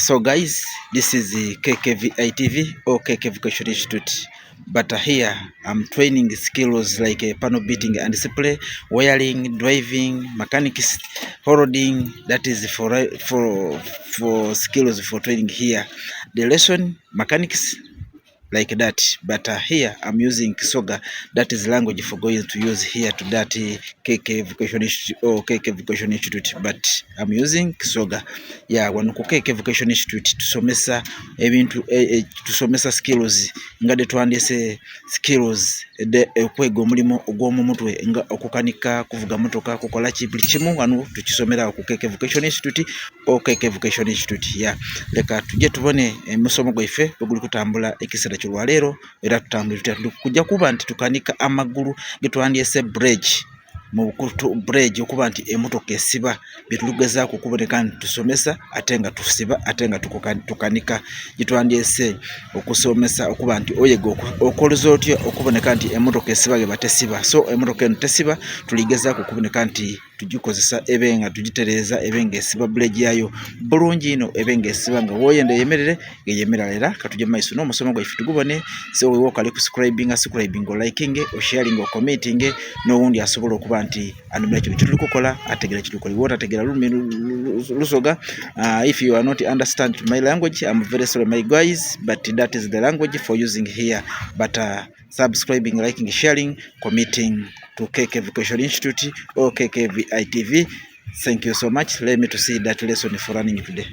So guys, this is the KKVITV or KK Vocation Institute. But here I'm training skills like panel beating and display, wiring, driving, mechanics, holding. That is for skills for training here. The lesson mechanics like that, but here I'm using Kisoga. That is language for going to use here to that KK Vocation Institute or KK Vocation Institute, but I'm using Kisoga. Yeah, wano ku KK Vocation Institute tusomesa ebintu tusomesa skills ngade twandise skills okwega omulimo ogw'omu mutwe nga okukanika, kuvuga motoka, kukola buli kimu wano tukisomera ku KK Vocation Institute or KK Vocation Institute. Yeah, leka tujje tubone musomo gwaife bwe kutambula ekisera ky'olwaleero era tutambulira kujja kuba nti tukanika amagulu getwandyese bridge mu bridge okuba nti emotoka esiba bitulugezaako okuboneka nti tusomesa ate nga tusiba ate nga tukanika gitwandyese okusomesa okuba nti oyega okoleza otya okuboneka nti emotoka esiba gebatesiba. So emotoka eno tesiba tuligezaako okuboneka nti tugikozesa ebe nga tugitereza ebe nga esiba bridge yayo bulungi ino ebe nga esiba nga woyenda yemerere ngeyemera. Lera katujje maiso n'omusomo gwaife tugubone. So wewe okali subscribing o liking o sharing o commenting n'owundi asobola okuba nti anumira kino kituli kukola ategera kitukoli wota ategera lusoga. If you are not understand my language, I'm very sorry my guys, but that is the language for using here. But subscribing, liking, sharing, committing to KK Vocation Institute or KKVITV. Thank you so much. Let me to see that lesson for running today.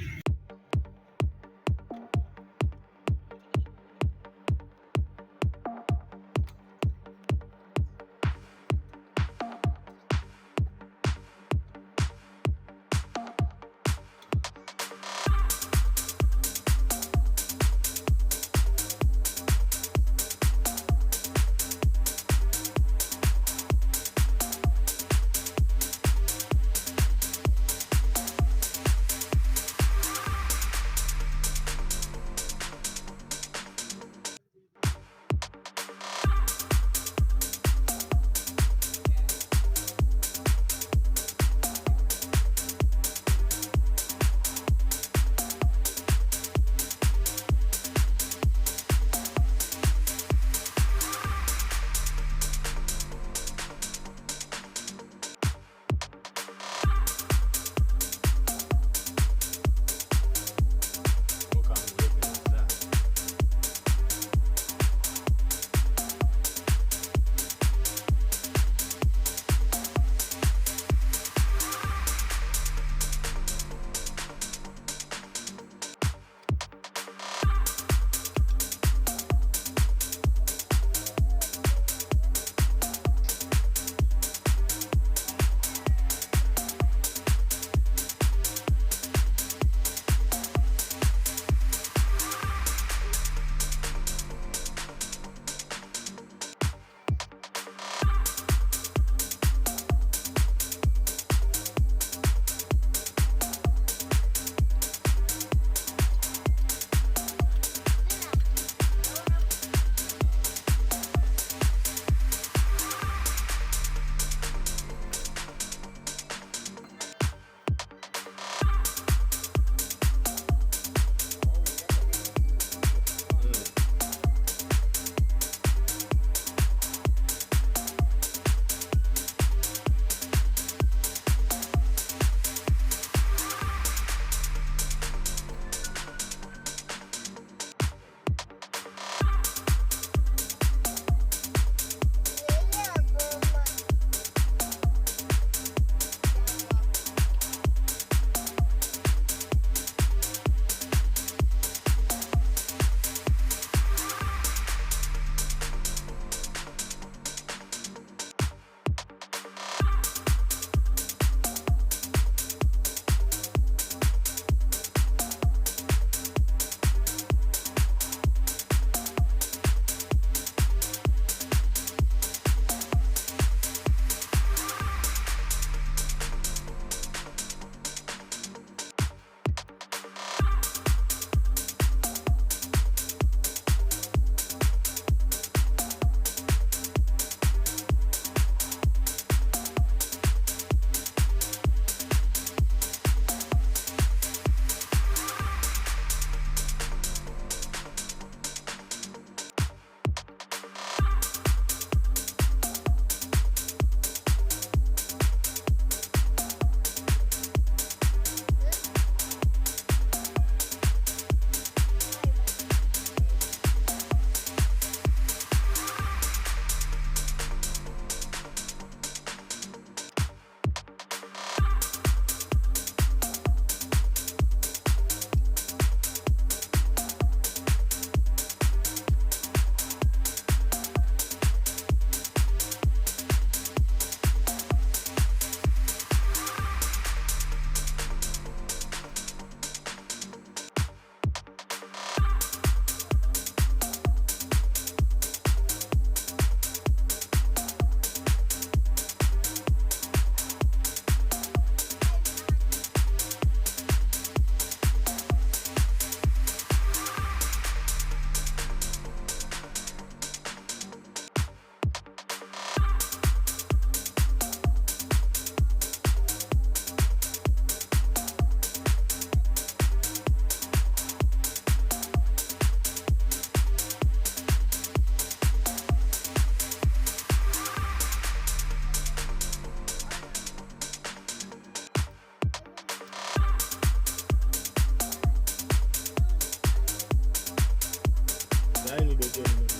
video ikiwa